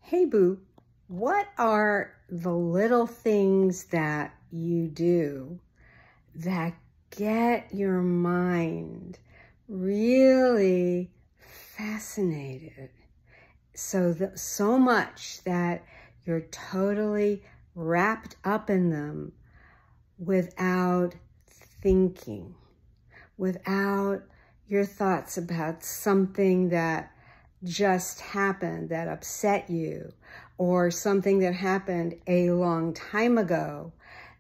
Hey boo, what are the little things that you do that get your mind really fascinated? So much that you're totally wrapped up in them without thinking, without your thoughts about something that just happened that upset you, or something that happened a long time ago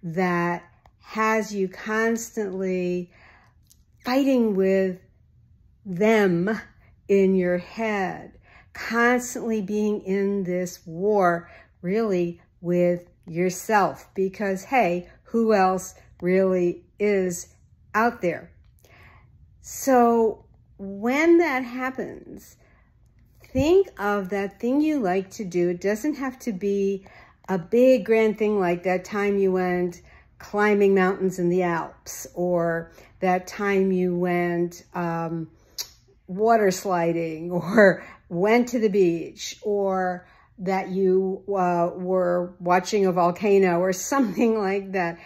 that has you constantly fighting with them in your head, constantly being in this war really with yourself, because hey, who else really is out there? So when that happens, think of that thing you like to do. It doesn't have to be a big grand thing like that time you went climbing mountains in the Alps, or that time you went water sliding, or went to the beach, or that you were watching a volcano or something like that,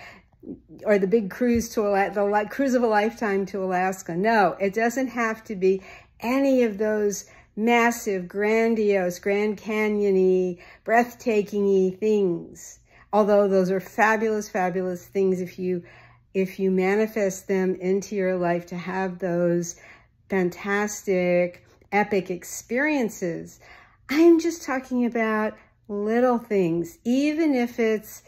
or the big cruise to the cruise of a lifetime to Alaska. No, it doesn't have to be any of those massive, grandiose, Grand Canyon-y, breathtaking-y things. Although those are fabulous, fabulous things if you manifest them into your life to have those fantastic, epic experiences. I'm just talking about little things, even if it's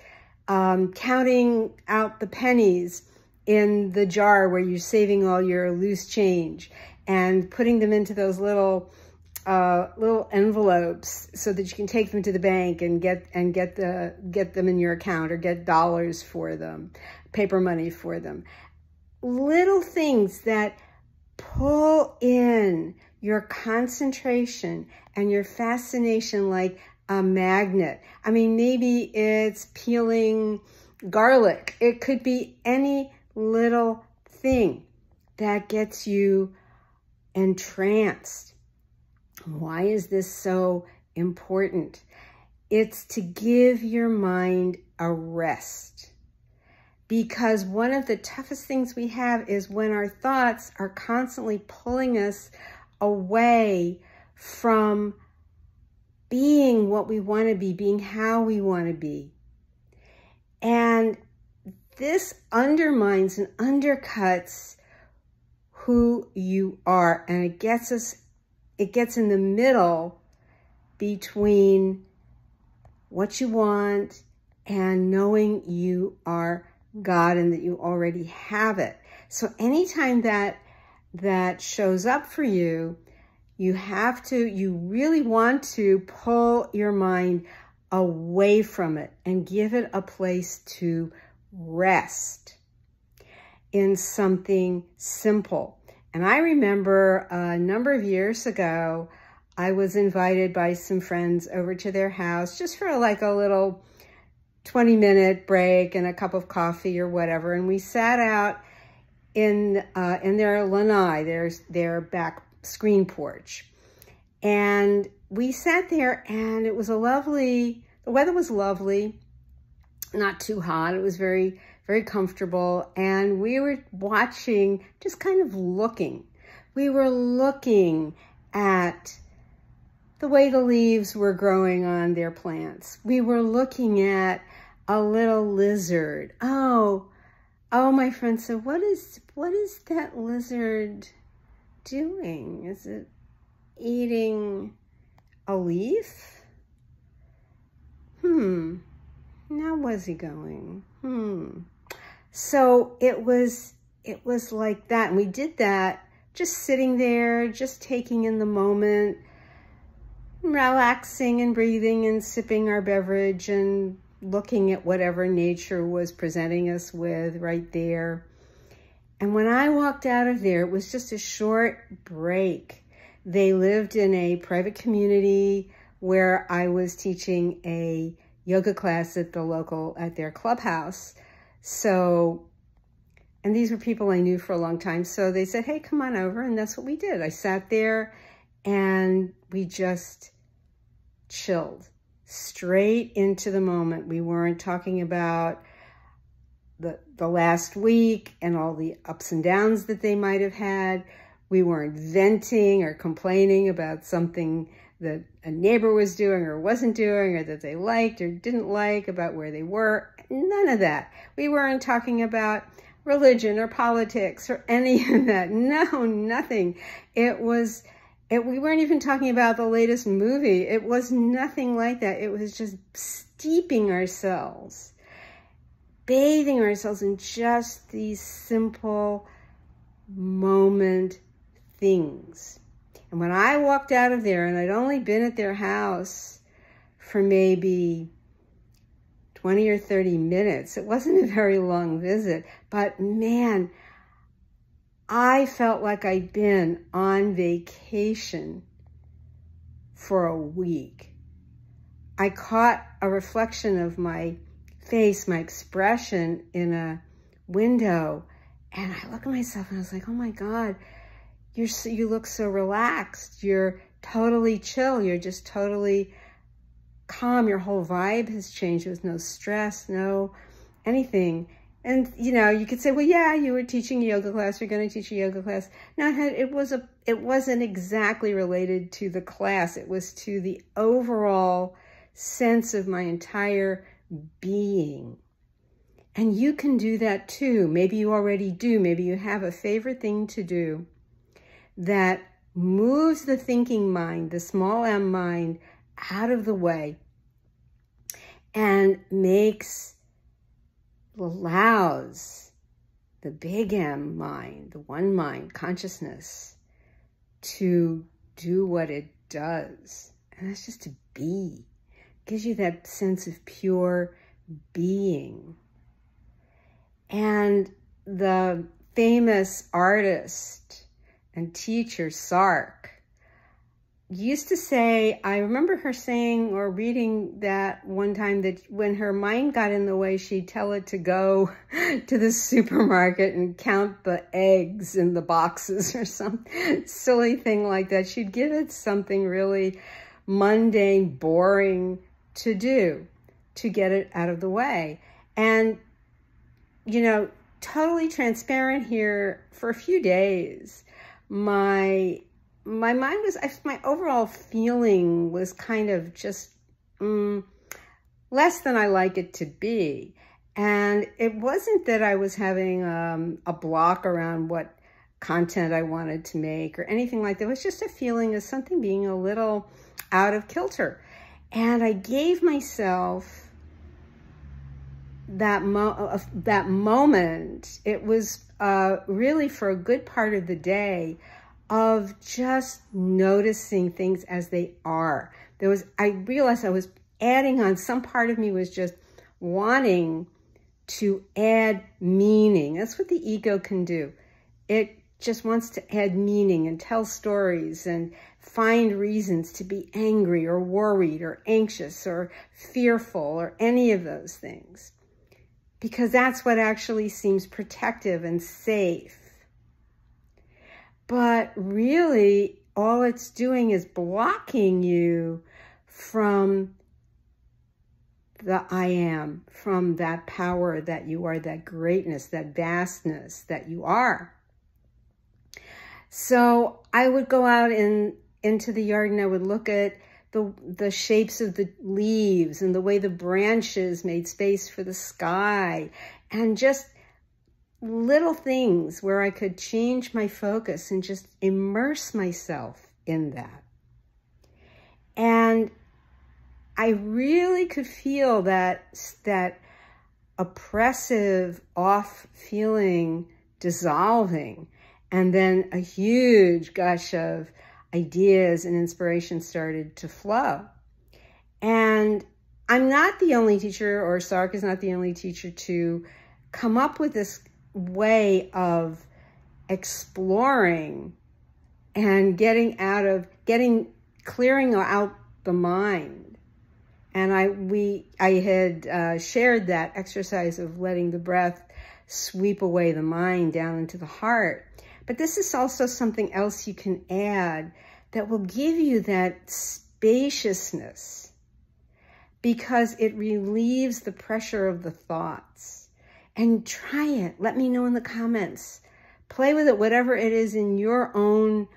counting out the pennies in the jar where you're saving all your loose change and putting them into those little envelopes so that you can take them to the bank and get them in your account, or get dollars for them, paper money for them. Little things that pull in your concentration and your fascination like a magnet. I mean, maybe it's peeling garlic. It could be any little thing that gets you entranced. Why is this so important? It's to give your mind a rest. Because one of the toughest things we have is when our thoughts are constantly pulling us away from being what we want to be, being how we want to be. And this undermines and undercuts who you are, and it gets in the middle between what you want and knowing you are God and that you already have it. So anytime that shows up for you, you really want to pull your mind away from it and give it a place to rest in something simple. And I remember a number of years ago, I was invited by some friends over to their house just for like a little 20-minute break and a cup of coffee or whatever. And we sat out in their lanai, their back screen porch. And we sat there, and it was the weather was lovely, not too hot. It was very, very comfortable. And we were watching, just kind of looking. We were looking at the way the leaves were growing on their plants. We were looking at a little lizard. Oh, my friend said, what is that lizard doing? Is it eating a leaf? Now where's he going? So it was like that. And we did that just sitting there, just taking in the moment, relaxing and breathing and sipping our beverage and looking at whatever nature was presenting us with right there. And when I walked out of there, it was just a short break. They lived in a private community where I was teaching a yoga class at their clubhouse. So, and these were people I knew for a long time. So they said, hey, come on over. And that's what we did. I sat there and we just chilled. straight into the moment. We weren't talking about the last week and all the ups and downs that they might have had. We weren't venting or complaining about something that a neighbor was doing or wasn't doing, or that they liked or didn't like, about where they were. None of that. We weren't talking about religion or politics or any of that. No, nothing. We weren't even talking about the latest movie. It was nothing like that. It was just steeping ourselves, bathing ourselves in just these simple moment things. And when I walked out of there, and I'd only been at their house for maybe 20 or 30 minutes, it wasn't a very long visit, but man, I felt like I'd been on vacation for a week. I caught a reflection of my face, my expression in a window, and I looked at myself and I was like, oh my God, you look so relaxed. You're totally chill. You're just totally calm. Your whole vibe has changed. There's no stress, no anything. And, you know, you could say, well, yeah, you were teaching a yoga class. You're going to teach a yoga class. No, it wasn't exactly related to the class. It was to the overall sense of my entire being. And you can do that too. Maybe you already do. Maybe you have a favorite thing to do that moves the thinking mind, the small m mind, out of the way and allows the big M mind, the one mind, consciousness, to do what it does. And that's just to be. It gives you that sense of pure being. And the famous artist and teacher, Sark, used to say, I remember her saying or reading that one time, that when her mind got in the way, she'd tell it to go to the supermarket and count the eggs in the boxes or some silly thing like that. She'd give it something really mundane, boring to do to get it out of the way. And, you know, totally transparent here, for a few days, my mind was, my overall feeling was kind of just less than I like it to be. And it wasn't that I was having a block around what content I wanted to make or anything like that. It was just a feeling of something being a little out of kilter. And I gave myself that moment. It was really for a good part of the day of just noticing things as they are. I realized I was adding on, some part of me was just wanting to add meaning. That's what the ego can do. It just wants to add meaning and tell stories and find reasons to be angry or worried or anxious or fearful or any of those things, because that's what actually seems protective and safe. But really, all it's doing is blocking you from the I am, from that power that you are, that greatness, that vastness that you are. So I would go out into the yard and I would look at the shapes of the leaves and the way the branches made space for the sky, and just little things where I could change my focus and just immerse myself in that. And I really could feel that oppressive off feeling dissolving, and then a huge gush of ideas and inspiration started to flow. And I'm not the only teacher, or Sark is not the only teacher, to come up with this way of exploring and clearing out the mind. And I had shared that exercise of letting the breath sweep away the mind down into the heart. But this is also something else you can add that will give you that spaciousness because it relieves the pressure of the thoughts. And try it. Let me know in the comments. Play with it, whatever it is in your own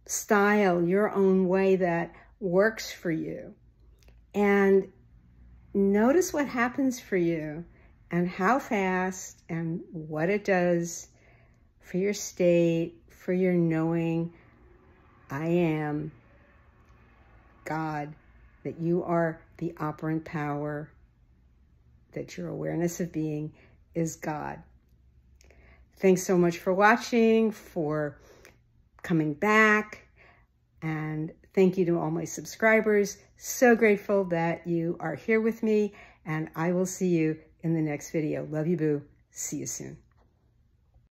style, your own way that works for you. And notice what happens for you and how fast and what it does for your state, for your knowing, I am God, that you are the operant power, that your awareness of being is God. Thanks so much for watching, for coming back, and thank you to all my subscribers. So grateful that you are here with me, and I will see you in the next video. Love you, boo. See you soon.